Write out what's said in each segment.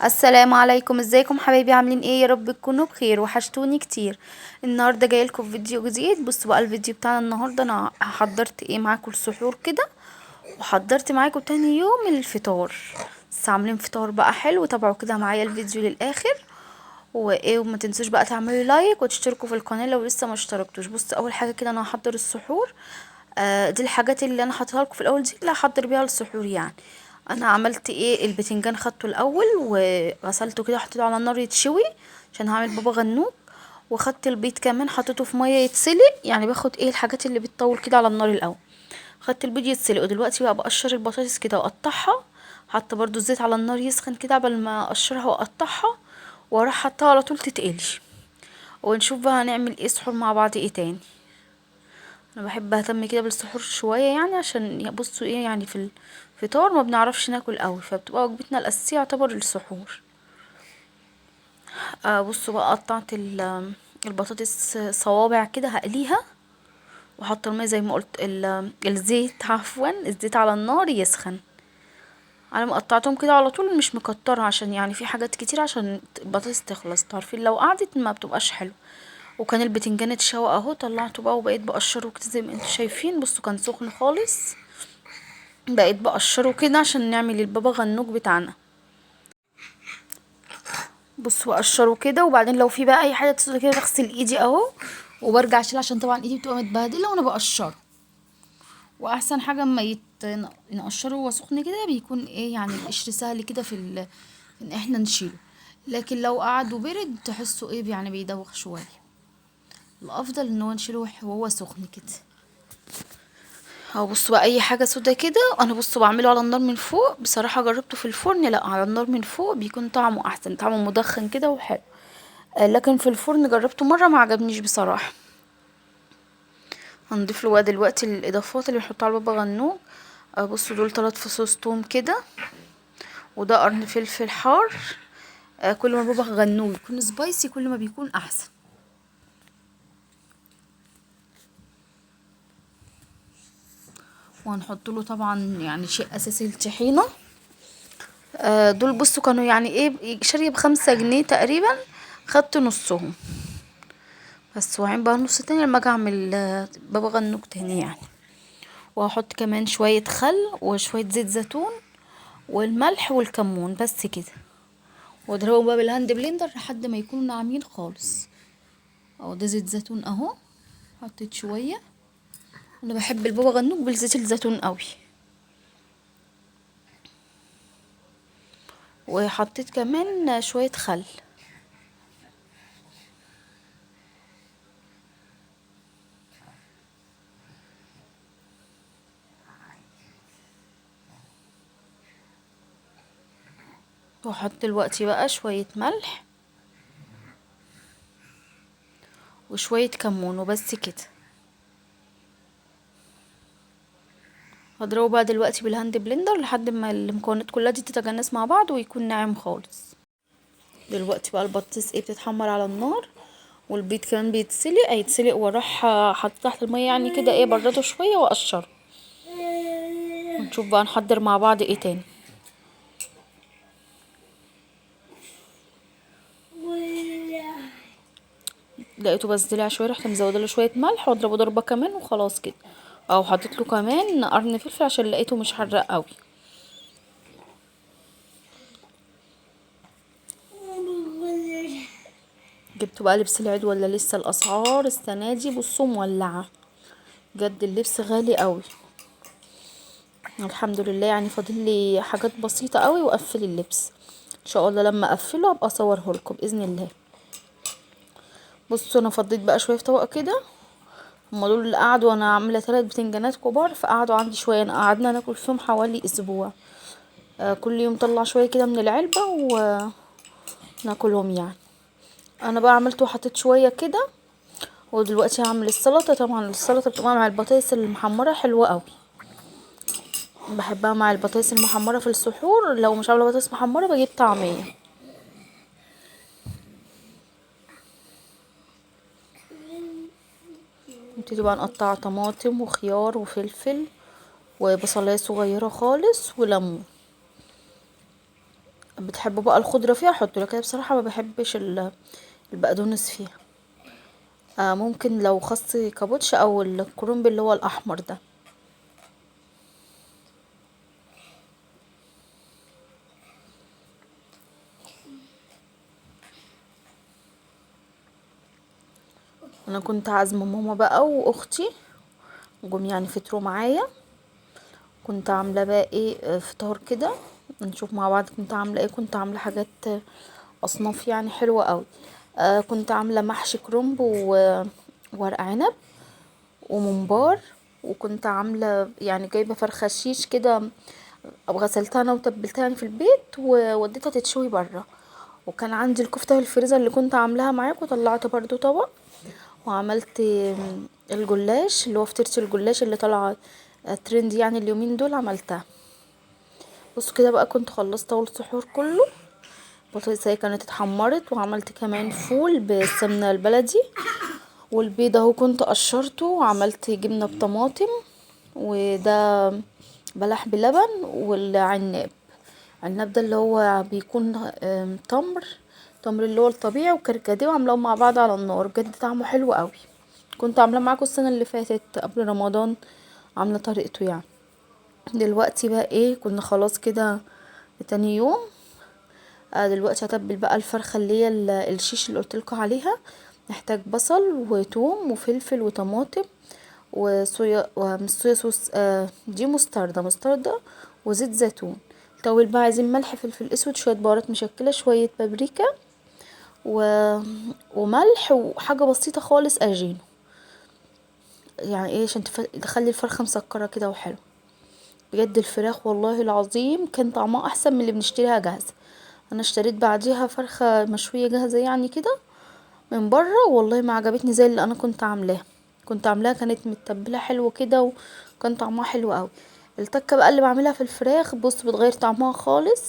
السلام عليكم، ازيكم حبايبي؟ عاملين ايه؟ يا رب تكونوا بخير، وحشتوني كتير. النهارده جايلكم فيديو جديد. بصوا بقى الفيديو بتاعنا النهارده، انا حضرت ايه معاكم السحور كده، وحضرت معاكم تاني يوم الفطار. بس عاملين فطار بقى حلو. تابعوا كده معايا الفيديو للاخر، وايه وما تنسوش بقى تعملوا لايك وتشتركوا في القناه لو لسه ما اشتركتوش. بصوا اول حاجه كده انا هحضر السحور. دي الحاجات اللي انا حاطها لكم في الاول، دي اللي هحضر بيها السحور يعني. انا عملت ايه، البتنجان خدته الاول وغسلته كده، حطيته على النار يتشوي عشان هعمل بابا غنوج. وخدت البيض كمان حطيته في ميه يتسلق، يعني باخد ايه الحاجات اللي بتطول كده على النار الاول. خدت البيض يتسلق، ودلوقتي بقى بقشر البطاطس كده واقطعها. حاطه برضو الزيت على النار يسخن كده قبل ما اقشرها واقطعها، واروح حطها على طول تتقلي. ونشوف بقى هنعمل ايه سحور مع بعض ايه تاني. انا بحب اهتم كده بالسحور شويه يعني، عشان بصوا ايه يعني في الفطار ما بنعرفش ناكل قوي، فبتبقى وجبتنا الاساسيه يعتبر السحور. بصوا بقى قطعت البطاطس صوابع كده هقليها، وحاطه الميه زي ما قلت الزيت، عفوا الزيت على النار يسخن. انا مقطعتهم كده على طول مش مكترة، عشان يعني في حاجات كتير عشان البطاطس تخلص، تعرفين لو قعدت ما بتبقاش حلو. وكان البتنجان اتشوى اهو، طلعته بقى وبقيت بقشره كده زي ما انتوا شايفين. بصوا كان سخن خالص، بقيت بقشره كده عشان نعمل البابا غنوج بتاعنا. بصوا بقشره كده، وبعدين لو في بقى اي حاجه تسود كده بغسل ايدي اهو، وبرجع اشيل عشان طبعا ايدي بتبقى متبهدله وانا بقشره. واحسن حاجه اما نقشره وهو سخن كده بيكون ايه يعني القشر سهل كده ان احنا نشيله. لكن لو قعد وبرد تحسه ايه يعني بيدوخ شويه. الافضل ان هو نشيله وهو سخن كده. اهو بصوا بقى اي حاجه سودا كده انا بصوا بعمله على النار من فوق. بصراحه جربته في الفرن، لا على النار من فوق بيكون طعمه احسن، طعمه مدخن كده وحلو. لكن في الفرن جربته مره ما عجبنيش بصراحه. هنضيف له بقى دلوقتي الاضافات اللي بنحطها على البابا غنوج. بصوا دول 3 فصوص توم كده، وده قرن فلفل حار. كل ما البابا غنوج يكون سبايسي كل ما بيكون احسن. وهنحط له طبعا يعني شيء اساسي الطحينه. دول بصوا كانوا يعني ايه شاريه ب5 جنيه تقريبا، خدت نصهم بس. وعين بقى نص تاني لما اجي اعمل بابا غنوج تاني يعني. وهحط كمان شويه خل وشويه زيت زيتون والملح والكمون بس كده، واضربهم بقى بالهاند بلندر لحد ما يكونوا ناعمين خالص. اهو ده زيت زيتون اهو، حطيت شويه. انا بحب البابا غنوج بالزيت الزيتون قوي. وحطيت كمان شويه خل. واحط دلوقتي بقى شويه ملح وشويه كمون وبس كده. هضربه بقى دلوقتي بالهاند بلندر لحد ما المكونات كلها دي تتجانس مع بعض ويكون ناعم خالص. دلوقتي بقى البطاطس بتتحمر على النار، والبيض كمان بيتسلق، هيتسلق واروح حاطه تحت الميه يعني كده برده شويه واقشره. ونشوف بقى نحضر مع بعض تاني. لقيته بس دلع شويه، رحت مزوده له شويه ملح واضربه ضربه كمان وخلاص كده. او حطيت له كمان قرن فلفل عشان لقيته مش حراق قوي. جبتوا بقى لبس العيد ولا لسه؟ الاسعار السنه دي بصوا مولعه بجد، اللبس غالي قوي. الحمد لله يعني فاضل لي حاجات بسيطه قوي واقفل اللبس. ان شاء الله لما اقفله ابقى اصوره لكم باذن الله. بصوا انا فضيت بقى شويه في طبق كده. هما دول اللي قعدوا، انا عامله 3 بتنجانات كبار فقعدوا عندي شويه، انا قعدنا ناكل فيهم حوالي اسبوع. كل يوم طلع شويه كده من العلبه وناكلهم يعني. انا بقى عملت وحطيت شويه كده. ودلوقتي هعمل السلطه. طبعا السلطه بتبقى مع البطاطس المحمره حلوه قوي، بحبها مع البطاطس المحمره في السحور. لو مش عامله بطاطس محمره بجيب طعميه. نبتدي بقى نقطع طماطم وخيار وفلفل وبصلايه صغيره خالص وليمون. بتحبوا بقى الخضرة فيها حطوا، لكن بصراحة ما بحبش البقدونس فيها. ممكن لو خس كابوتش او الكرنب اللي هو الاحمر ده. انا كنت عازمه ماما بقى واختي، جم يعني فطروا معايا. كنت عامله بقى ايه فطار كده، نشوف مع بعض كنت عامله ايه. كنت عامله حاجات اصناف يعني حلوه قوي. كنت عامله محشي كرنب وورق عنب وممبار. وكنت عامله يعني جايبه فرخه شيش كده، غسلتها انا وتبلتها يعني في البيت ووديتها تتشوي برا. وكان عندي الكفته في الفريزر اللي كنت عاملاها معاكم، وطلعت برضو طبق. وعملت الجلاش اللي هو فطيرة الجلاش اللي طالعه ترند يعني اليومين دول، عملتها. بصوا كده بقى كنت خلصت اول سحور كله. البطاطس كانت اتحمرت، وعملت كمان فول بالسمنه البلدي. والبيض اهو كنت قشرته، وعملت جبنه بطماطم. وده بلح بلبن. والعناب، العناب ده اللي هو بيكون تمر اللي هو الطبيعي وكركديه، وعاملاهم مع بعض على النار، بجد طعمه حلو قوي. كنت عاملاه معاكم السنه اللي فاتت قبل رمضان، عامله طريقته يعني. دلوقتي بقى ايه، كنا خلاص كده تاني يوم. دلوقتي هتبل بقى الفرخه اللي هي الشيش اللي قلتلكوا عليها. نحتاج بصل وتوم وفلفل وطماطم وصويا، ومش صويا صوص، دي مستردة وزيت زيتون. توابل بقى عايزين ملح، فلفل اسود، شويه بهارات مشكله، شويه بابريكا و... وملح، وحاجه بسيطه خالص اجينو، يعني ايه عشان تخلي الفرخه مسكره كده وحلو. بجد الفراخ والله العظيم كان طعمها احسن من اللي بنشتريها جاهزه. انا اشتريت بعديها فرخه مشويه جاهزه يعني كده من بره، والله ما عجبتني زي اللي انا كنت عاملاها. كنت عاملاها كانت متبله حلو كده، وكان طعمها حلو قوي. التكه بقى اللي بعملها في الفراخ، بص بتغير طعمها خالص.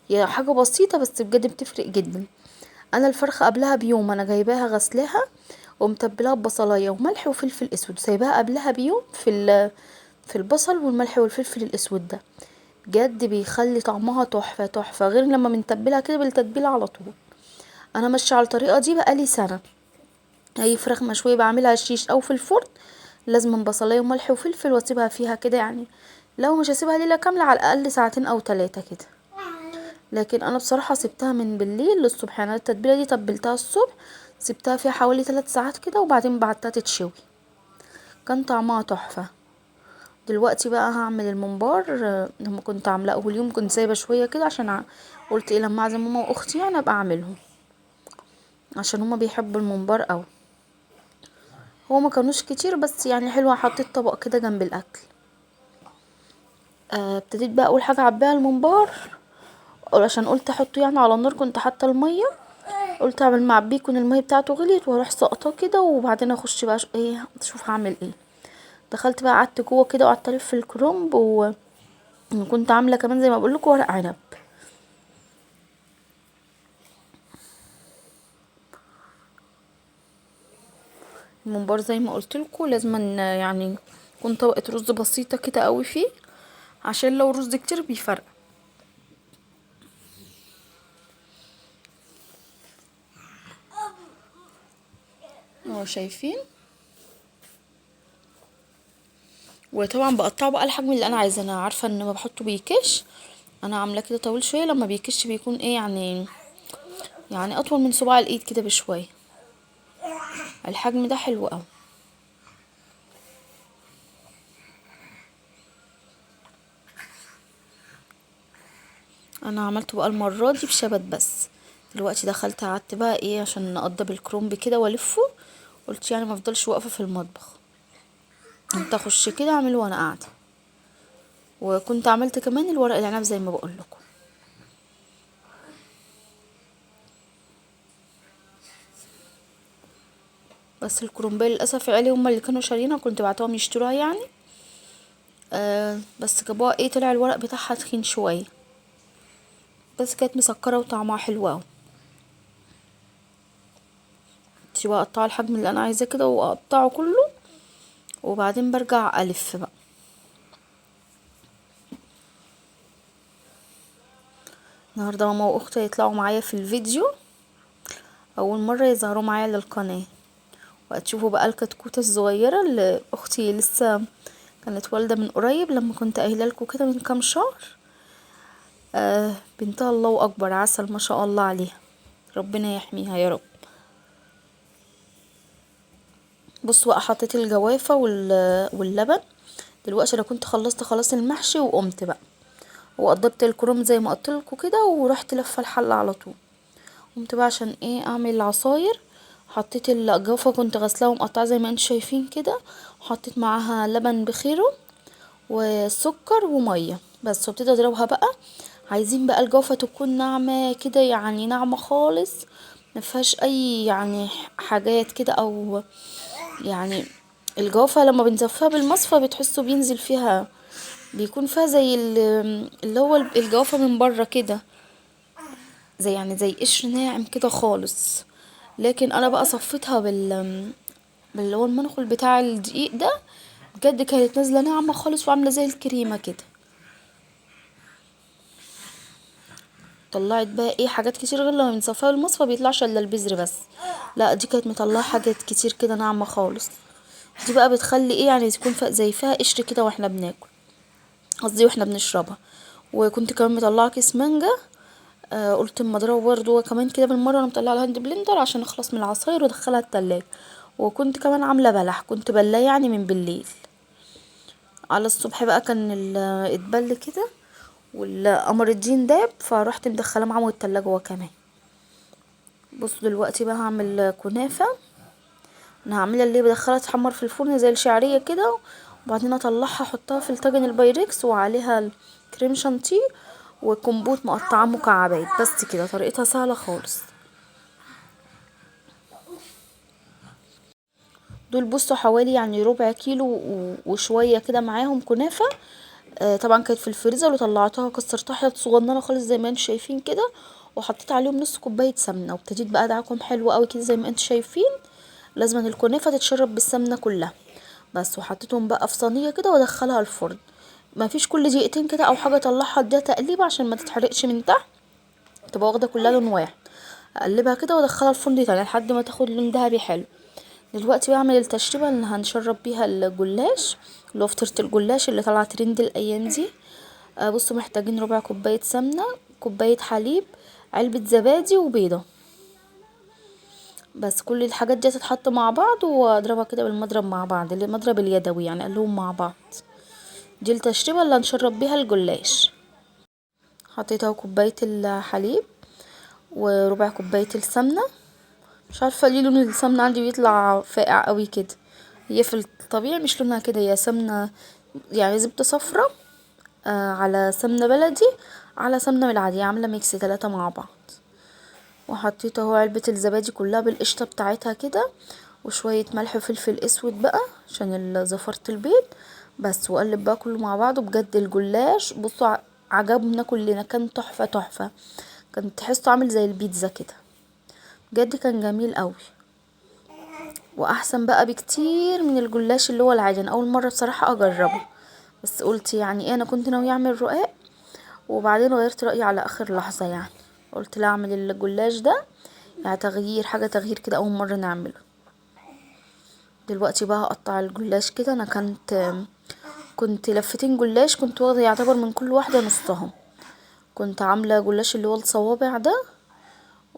هي حاجه بسيطه بس بجد بتفرق جدا. انا الفرخه قبلها بيوم انا جايباها غسلاها ومتبلاها ببصلايه وملح وفلفل اسود، سايباها قبلها بيوم في البصل والملح والفلفل الاسود ده. بجد بيخلي طعمها تحفه تحفه، غير لما بنتبلها كده بالتتبيله على طول. انا ماشيه على الطريقه دي بقالي سنه. اي فراخ مشويه بعملها شيش او في الفرن، لازم بصلايه وملح وفلفل، واسيبها فيها كده يعني. لو مش هسيبها ليله كامله، على الاقل ساعتين او 3 كده. لكن انا بصراحه سبتها من بالليل للصبح، يعني التتبيله دي تبلتها الصبح، سبتها فيها حوالي 3 ساعات كده، وبعدين بعدتها تتشوي. كان طعمها تحفه. دلوقتي بقى هعمل الممبار. لما كنت عاملاه اول يوم كنت سايبه شويه كده عشان قلت ايه لما اعزم ماما واختي يعني ابقى اعملهم، عشان هما بيحبوا الممبار قوي. هو ما كانوش كتير بس يعني حلوة، حطيت طبق كده جنب الاكل. ابتديت بقى اول حاجه اعبيها الممبار، عشان قلت احطه يعني على النار. كنت حاطه الميه، قلت اعمل معبيه يكون الميه بتاعته غليت، واروح سقطاه كده، وبعدين اخش بقى ايه اشوف هعمل ايه. دخلت بقى قعدت جوه كده وقعدت الف في الكرنب، وكنت عامله كمان زي ما بقول لكم ورق عنب. الممبار زي ما قلت لكم لازم يعني يكون طبقه رز بسيطه كده قوي فيه، عشان لو رز كتير بيفرق. اهو شايفين. وطبعا بقطعه بقى الحجم اللي انا عايزاه. انا عارفه ان ما بحطه بيكش، انا عاملاه كده طويل شويه، لما بيكش بيكون ايه يعني اطول من صباع الايد كده بشويه. الحجم ده حلو قوي. انا عملته بقى المره دي بشبت بس. دلوقتي دخلت قعدت بقى ايه عشان نقضب الكرومب كده والفه. قلت يعني ما افضلش واقفه في المطبخ، قلت اخش كده اعمله وانا قاعده. وكنت عملت كمان الورق العنب زي ما بقول لكم. بس الكرومبيه للاسف عيالي هما اللي كانوا شارينها، كنت بعتهم يشتروها يعني. بس جابوها ايه، طلع الورق بتاعها تخين شويه، بس كانت مسكره وطعمها حلو اوي. دي بقى اقطعه الحجم اللي انا عايزاه كده واقطعه كله، وبعدين برجع الف بقى. النهارده ماما واختي هيطلعوا معايا في الفيديو، اول مره يظهروا معايا للقناه. وهتشوفوا بقى الكتكوته الصغيره اللي اختي لسه كانت والده من قريب، لما كنت قايله لكم كده من كام شهر. بنتها الله اكبر عسل ما شاء الله عليها، ربنا يحميها يا رب. بصوا بقى حطيت الجوافه واللبن. دلوقتي انا كنت خلصت خلاص المحشي وقمت بقى وقضبت الكرنب زي ما قلتلكوا كده، ورحت لفه الحله على طول. قمت بقى عشان ايه اعمل العصاير. حطيت الجوافه كنت غسلاها ومقطعه زي ما انتم شايفين كده، وحطيت معاها لبن بخيره وسكر وميه بس، وابتدي اضربها بقى. عايزين بقى الجوافه تكون ناعمه كده، يعني ناعمه خالص، مفيهاش اي يعني حاجات كده او يعني. الجوافه لما بنزفها بالمصفى بتحسوا بينزل فيها، بيكون فيها زي اللي هو الجوافه من بره كده، زي يعني زي قشر ناعم كده خالص. لكن انا بقى صفيتها باللي هو المنخل بتاع الدقيق ده، بجد كانت نازله ناعمه خالص وعامله زي الكريمه كده. طلعت بقى ايه حاجات كتير، غير لما بنصفيها بالمصفى بيطلعش الا البذر بس. لا دي كانت مطلعه حاجات كتير كده ناعمه خالص. دي بقى بتخلي ايه يعني تكون زي فيها قشر كده واحنا بناكل، قصدي واحنا بنشربها. وكنت كمان مطلعه كيس مانجا. قلت اما اضربه برضه كمان كده بالمره، انا مطلعه الهاند بلندر عشان اخلص من العصاير وادخلها التلاجة. وكنت كمان عامله بلح، كنت بلاه يعني من بالليل. على الصبح بقى كان اتبل كده والقمر الدين داب، فروحت مدخله معاه التلاجة هو كمان. بصوا دلوقتي بقى هعمل كنافه. انا هعملها اللي بدخلها تحمر في الفرن زي الشعريه كده، وبعدين اطلعها احطها في الطاجن البايركس وعليها الكريم شانتيه وكمبوت مقطعه مكعبات بس كده. طريقتها سهله خالص. دول بصوا حوالي يعني ربع كيلو وشويه كده معاهم كنافه. طبعا كانت في الفريزر وطلعتها كسرتها حتت صغننه خالص زي ما انتم شايفين كده، وحطيت عليهم نص كوبايه سمنه، وابتديت بقى ادعكم حلو قوي كده زي ما انتم شايفين. لازم الكنافه تتشرب بالسمنه كلها بس. وحطيتهم بقى في صينيه كده وادخلها الفرن. ما فيش كل دقيقتين كده او حاجه اطلعها اديها تقليبه عشان ما تتحرقش من تحت، تبقى واخده كلها لون واحد. اقلبها كده وادخلها الفرن تاني لحد ما تاخد لون ذهبي حلو. دلوقتي بعمل التشريبه اللي هنشرب بيها الجلاش، اللي هو فطيره الجلاش اللي طالعه ترند الايام دي. بصوا محتاجين ربع كوبايه سمنه، كوبايه حليب، علبه زبادي وبيضه بس. كل الحاجات دي تتحط مع بعض واضربها كده بالمضرب مع بعض، المضرب اليدوي يعني، اقلبهم مع بعض. دي التشريبه اللي هنشرب بيها الجلاش. حطيت اهو كوبايه الحليب وربع كوبايه السمنه. مش عارفه ليه لون السمنه عندي بيطلع فاقع قوي كده، هي في الطبيعي مش لونها كده، هي سمنه يعني زبده صفرة على سمنه بلدي على سمنه من العاديه، عامله ميكس 3 مع بعض. وحطيت اهو علبه الزبادي كلها بالقشطه بتاعتها كده، وشويه ملح وفلفل اسود بقى عشان زفرة البيض بس. وقلب بقى كله مع بعضه. بجد الجلاش بصوا عجبنا كلنا، كان تحفه تحفه، كان تحسه عامل زي البيتزا كده. بجد كان جميل قوي، واحسن بقى بكتير من الجلاش اللي هو العادي. انا اول مره بصراحه اجربه، بس قلت يعني ايه، انا كنت ناويه اعمل رقاق وبعدين غيرت رايي على اخر لحظه يعني. قلت لا اعمل الجلاش ده، يعني تغيير حاجه، تغيير كده اول مره نعمله. دلوقتي بقى هقطع الجلاش كده. انا كنت لفتين جلاش، كنت واخده يعتبر من كل واحده نصهم. كنت عامله جلاش اللي هو الصوابع ده،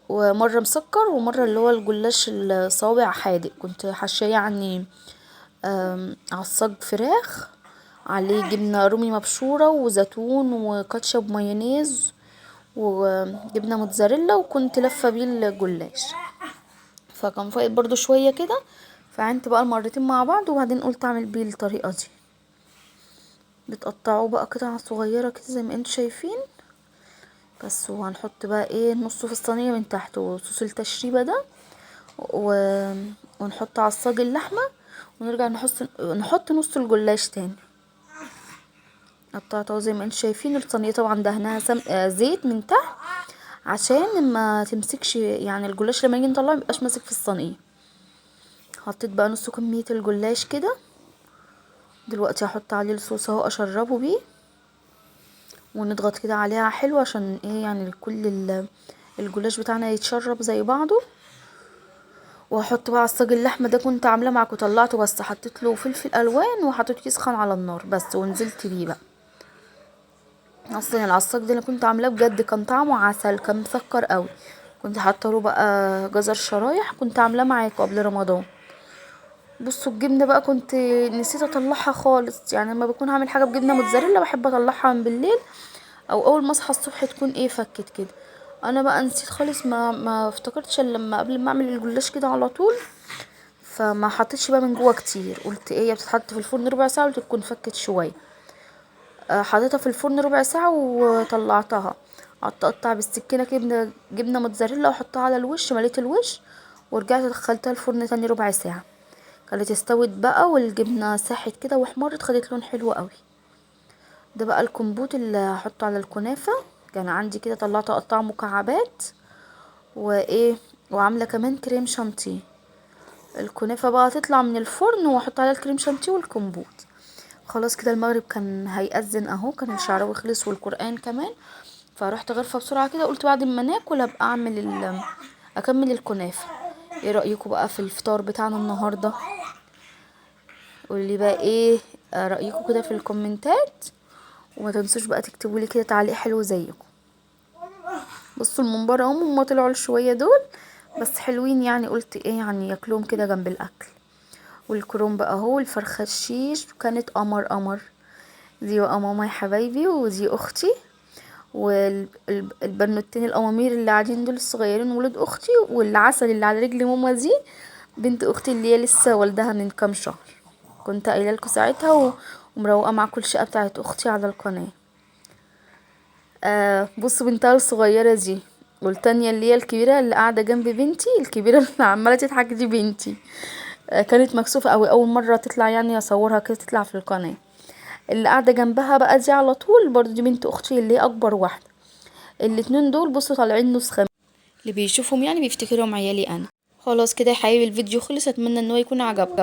ومره مسكر، ومره اللي هو الجلاش الصوابع حادق. كنت حاشيه يعني عصاج فراخ عليه جبنه رومي مبشوره وزيتون وكاتشب مايونيز وجبنه موتزاريلا، وكنت لفه بيه الجلاش. فكان فايت برضو شويه كده، فعنت بقى المرتين مع بعض وبعدين قلت اعمل بيه الطريقه دي. بتقطعوه بقى قطع صغيره كده زي ما انتم شايفين بس. وهنحط بقى ايه نصه في الصينيه من تحت وصوص التشريبه ده و... ونحط عصاج اللحمه، ونرجع نحط نص الجلاش تاني. قطعته زي ما انتم شايفين. الصينيه طبعا دهنها زيت من تحت عشان ما تمسكش، يعني الجلاش لما يجي نطلعه ميبقاش ماسك في الصينيه. حطيت بقى نص كميه الجلاش كده. دلوقتي هحط عليه الصوص اهو اشربه بيه. ونضغط كده عليها حلو عشان ايه يعني كل الجلاش بتاعنا يتشرب زي بعضه. وهحط بقى عصاج اللحمه ده كنت عاملاه معاك وطلعته، بس حطيت له فلفل الوان وحطيته يسخن على النار بس، ونزلت بيه بقى. اصلا العصاج ده انا كنت عاملاه بجد كان طعمه عسل، كان مسكر قوي. كنت حاطه له بقى جزر شرايح، كنت عاملاه معاكم قبل رمضان. بصوا الجبنه بقى كنت نسيت اطلعها خالص، يعني لما بكون هعمل حاجه بجبنه موتزاريلا بحب اطلعها من بالليل او اول ما اصحى الصبح تكون ايه فكت كده. انا بقى نسيت خالص، ما افتكرتش الا لما قبل ما اعمل الجلاش كده على طول. فما حطيتش بقى من جوه كتير، قلت ايه هي بتتحط في الفرن ربع ساعه وتكون فكت شويه. حطيتها في الفرن ربع ساعه وطلعتها. قعدت اقطع بالسكينه جبنه موتزاريلا واحطها على الوش، مليت الوش ورجعت دخلتها الفرن تاني ربع ساعه. كانت استوت بقى والجبنه ساحت كده واحمرت، خدت لون حلو قوي. ده بقى الكمبوت اللي هحطه على الكنافه. كان عندي كده طلعت اقطع مكعبات وايه، وعامله كمان كريم شانتيه. الكنافه بقى تطلع من الفرن واحط عليها الكريم شانتيه والكمبوت. خلاص كده المغرب كان هيأذن اهو، كان الشعراوي خلص والقرآن كمان. فرحت غرفة بسرعة كده، قلت بعد ما ناكل ابقى اكمل الكنافة. ايه رأيكم بقى في الفطار بتاعنا النهاردة؟ قولي بقى ايه رأيكم كده في الكومنتات، وما تنسوش بقى تكتبوا لي كده تعليق حلو زيكم. بصوا المنبر هم طلعوا شوية دول بس حلوين، يعني قلت ايه يعني ياكلوهم كده جنب الاكل. والكروم بقى اهو، الفرخة الشيش كانت قمر قمر. دي بقى ماما يا حبايبي، ودي اختي، والبنوتين القوامير اللي قاعدين دول الصغيرين ولاد اختي، والعسل اللي على رجل ماما دي بنت اختي اللي هي لسه والدها من كام شهر. كنت قايله لكم ساعتها ومروقه معاكم الشقه بتاعت اختي على القناه. بصوا بنتها الصغيره دي، والتانية اللي هي الكبيره اللي قاعده جنب بنتي الكبيره اللي عماله تضحك دي بنتي. كانت مكسوفه قوي اول مره تطلع، يعني اصورها كده تطلع في القناه. اللي قاعده جنبها بقى دي على طول برضو دي بنت اختي اللي هي اكبر واحده. الاتنين دول بصوا طالعين نسخة، اللي بيشوفهم يعني بيفتكرهم عيالي انا. خلاص كده يا حبايبي الفيديو خلص، اتمنى ان هو يكون عجبكم.